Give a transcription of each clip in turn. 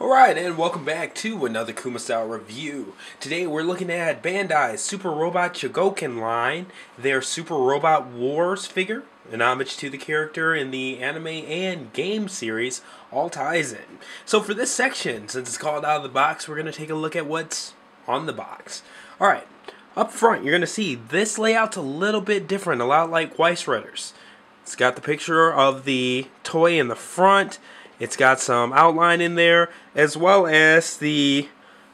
Alright, and welcome back to another Kuma Style review. Today we're looking at Bandai's Super Robot Chogokin line, their Super Robot Wars figure, an homage to the character in the anime and game series Alteisen. So for this section, since it's called out of the box, we're going to take a look at what's on the box. Alright, up front you're going to see this layout's a little bit different, a lot like Weiss Ridder's. It's got the picture of the toy in the front. It's got some outline in there, as well as the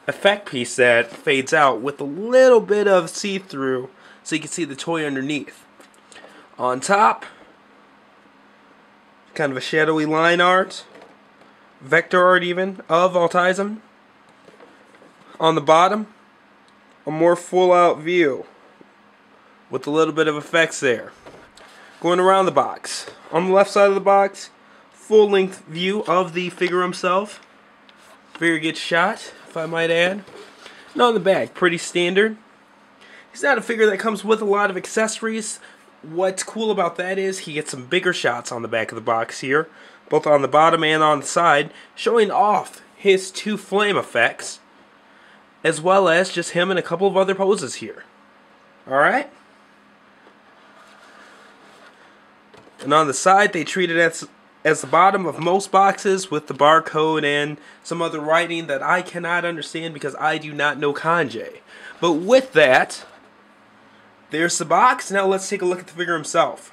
effect piece that fades out with a little bit of see-through so you can see the toy underneath. On top, kind of a shadowy line art, vector art even, of Alteisen. On the bottom, a more full-out view with a little bit of effects there. Going around the box, on the left side of the box, full-length view of the figure himself. Very good shot, if I might add. And on the back, pretty standard. He's not a figure that comes with a lot of accessories. What's cool about that is he gets some bigger shots on the back of the box here, both on the bottom and on the side, showing off his two flame effects, as well as just him and a couple of other poses here. Alright? And on the side, they treat it as the bottom of most boxes with the barcode and some other writing that I cannot understand because I do not know kanji. But with that, there's the box. Now let's take a look at the figure himself.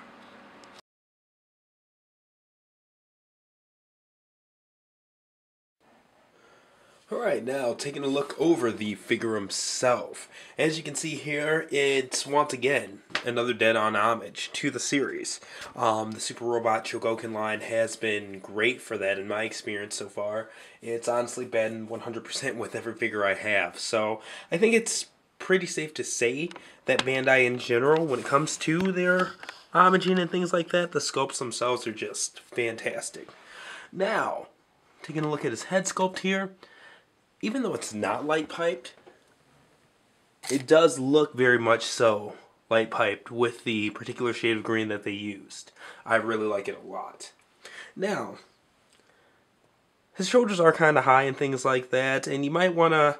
Alright, now taking a look over the figure himself. As you can see here, it's once again another dead-on homage to the series. The Super Robot Chogokin line has been great for that in my experience so far. It's honestly been 100% with every figure I have. So I think it's pretty safe to say that Bandai in general, when it comes to their homaging and things like that, the sculpts themselves are just fantastic. Now, taking a look at his head sculpt here. Even though it's not light piped, it does look very much so light piped with the particular shade of green that they used. I really like it a lot. Now, his shoulders are kind of high and things like that, and you might want to,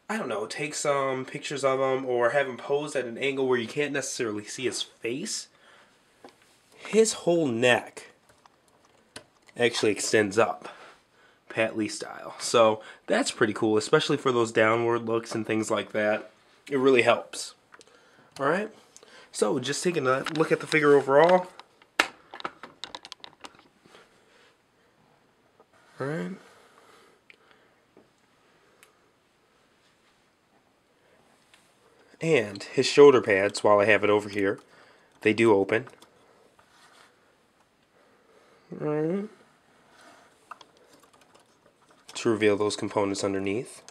I don't know, take some pictures of him or have him posed at an angle where you can't necessarily see his face. His whole neck actually extends up. Pat Lee style. So that's pretty cool, especially for those downward looks and things like that. It really helps. Alright, so just taking a look at the figure overall. Alright. And his shoulder pads, while I have it over here, they do open. Alright. To reveal those components underneath,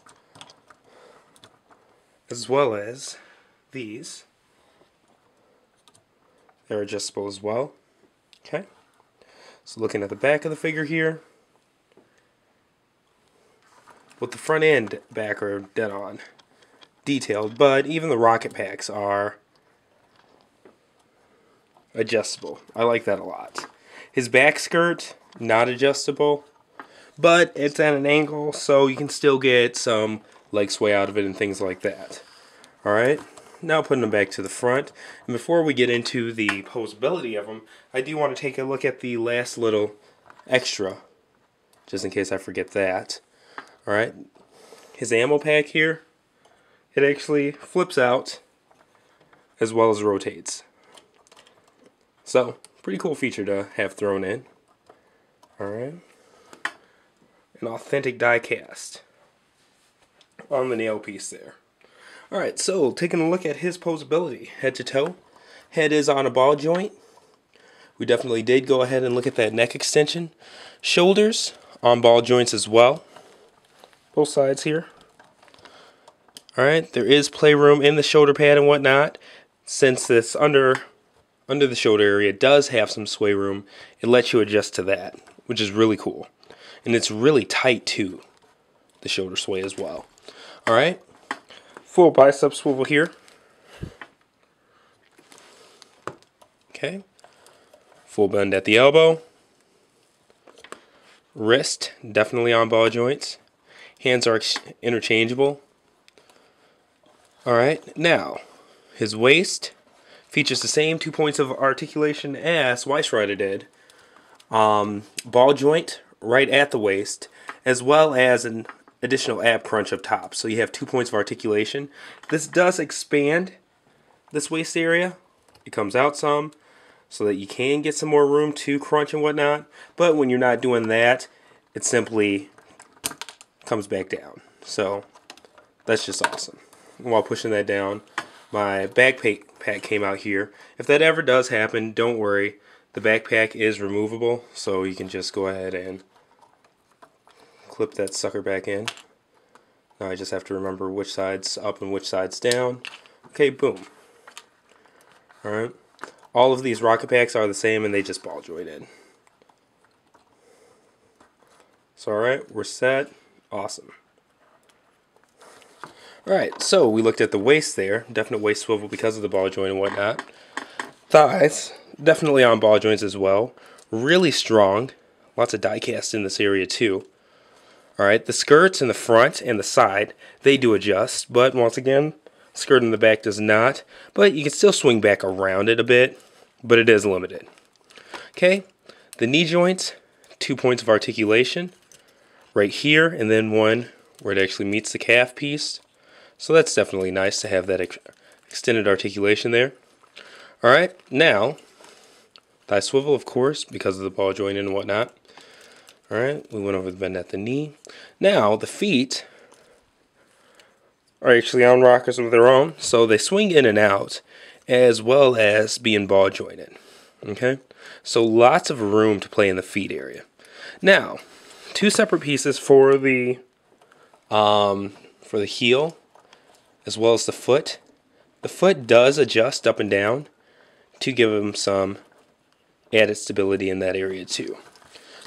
as well as these. They're adjustable as well. Okay, so looking at the back of the figure here, with the front and back are dead on detailed, but even the rocket packs are adjustable. I like that a lot. His back skirt, not adjustable, but it's at an angle, so you can still get some leg sway out of it and things like that. Alright, now putting them back to the front. And before we get into the posability of them, I do want to take a look at the last little extra, just in case I forget that. Alright, his ammo pack here, it actually flips out as well as rotates. So, pretty cool feature to have thrown in. Alright. An authentic die cast on the nail piece there. Alright, so taking a look at his posability, head to toe. Head is on a ball joint. We definitely did go ahead and look at that neck extension. Shoulders on ball joints as well. Both sides here. Alright, there is playroom in the shoulder pad and whatnot. Since this under the shoulder area does have some sway room, it lets you adjust to that, which is really cool. And it's really tight too, the shoulder sway as well. Alright, full bicep swivel here. Okay, full bend at the elbow. Wrist, definitely on ball joints. Hands are interchangeable. Alright, now, his waist features the same 2 points of articulation as Weiss Rider did. Ball joint right at the waist, as well as an additional ab crunch up top. So you have 2 points of articulation. This does expand this waist area. It comes out some, so that you can get some more room to crunch and whatnot. But when you're not doing that, it simply comes back down. So that's just awesome. While pushing that down, my backpack came out here. If that ever does happen, don't worry. The backpack is removable, so you can just go ahead and clip that sucker back in. Now I just have to remember which side's up and which side's down. Okay, boom. Alright. All of these rocket packs are the same and they just ball joint in. So alright, we're set. Awesome. Alright, so we looked at the waist there. Definite waist swivel because of the ball joint and whatnot. Thighs, definitely on ball joints as well. Really strong. Lots of die cast in this area too. Alright, the skirts in the front and the side, they do adjust. But once again, skirt in the back does not. But you can still swing back around it a bit. But it is limited. Okay, the knee joints, 2 points of articulation. Right here, and then one where it actually meets the calf piece. So that's definitely nice to have that extended articulation there. Alright, now, thigh swivel, of course, because of the ball joint and whatnot. Alright, we went over the bend at the knee. Now, the feet are actually on rockers of their own, so they swing in and out, as well as being ball jointed. Okay, so lots of room to play in the feet area. Now, 2 separate pieces for the heel, as well as the foot. The foot does adjust up and down to give them some added stability in that area too.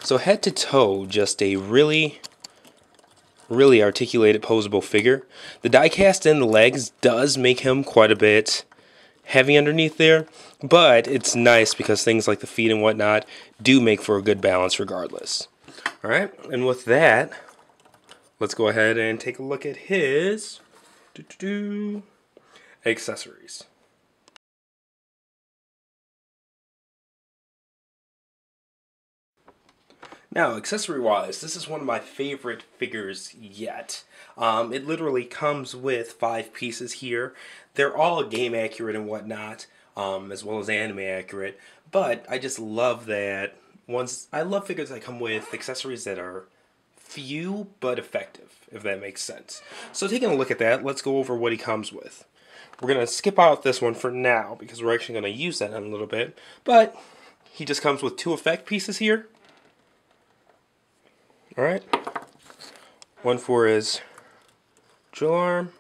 So head to toe, just a really articulated, posable figure. The die cast in the legs does make him quite a bit heavy underneath there, but it's nice because things like the feet and whatnot do make for a good balance regardless. Alright, and with that, let's go ahead and take a look at his accessories. Now, accessory-wise, this is one of my favorite figures yet. It literally comes with 5 pieces here. They're all game accurate and whatnot, as well as anime accurate. But I just love that I love figures that come with accessories that are few but effective, if that makes sense. So taking a look at that, let's go over what he comes with. We're going to skip out this one for now because we're actually going to use that in a little bit. But he just comes with 2 effect pieces here. Alright. One for his drill arm,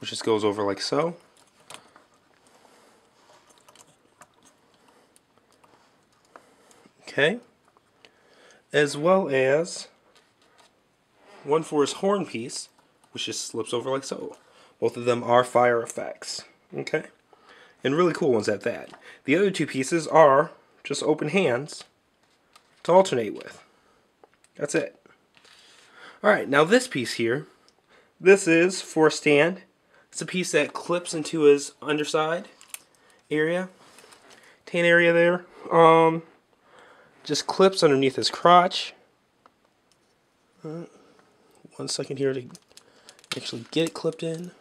which just goes over like so. Okay. As well as one for his horn piece, which just slips over like so. Both of them are fire effects. Okay. And really cool ones at that. The other 2 pieces are just open hands to alternate with. That's it. Alright, now this piece here, this is for a stand. It's a piece that clips into his underside area. Tan area there. Just clips underneath his crotch. 1 second here to actually get it clipped in.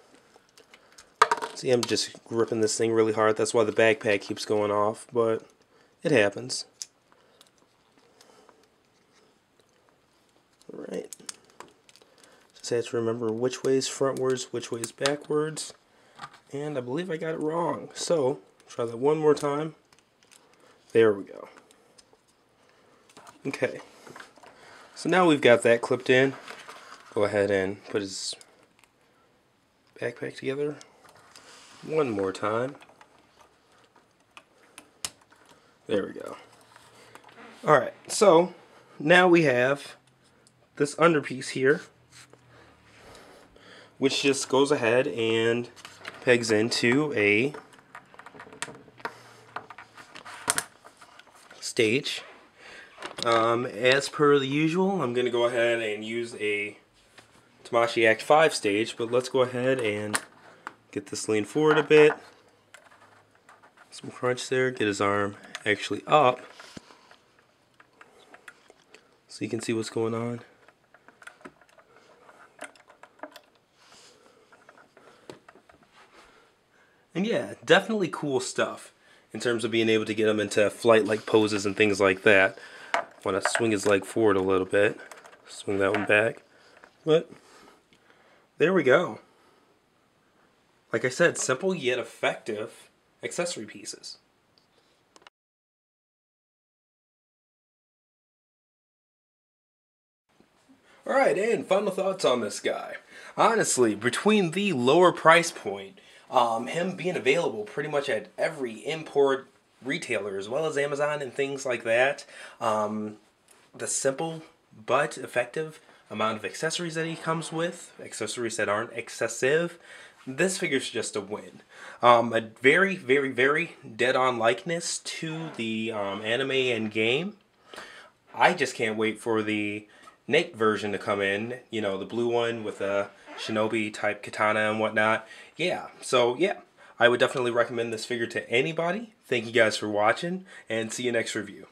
See, I'm just gripping this thing really hard. That's why the backpack keeps going off, but it happens. Alright. Just have to remember which way is frontwards, which way is backwards. And I believe I got it wrong. So, try that one more time. There we go. Okay. So now we've got that clipped in. Go ahead and put his backpack together one more time. There we go. Alright, so now we have this underpiece here, which just goes ahead and pegs into a stage. As per the usual, I'm going to go ahead and use a Tamashii Act 5 stage, but let's go ahead and get this lean forward a bit. Some crunch there, get his arm actually up so you can see what's going on. And yeah, definitely cool stuff in terms of being able to get him into flight-like poses and things like that. Want to swing his leg forward a little bit, swing that one back, but there we go. Like I said, simple yet effective accessory pieces. Alright, and final thoughts on this guy. Honestly, between the lower price point, him being available pretty much at every import retailer as well as Amazon and things like that, the simple but effective amount of accessories that he comes with, accessories that aren't excessive, this figure's just a win. A very, very, very dead-on likeness to the anime and game. I just can't wait for the Nate version to come in, you know, the blue one with a shinobi type katana and whatnot. Yeah, so yeah, I would definitely recommend this figure to anybody. Thank you guys for watching, and see you next review.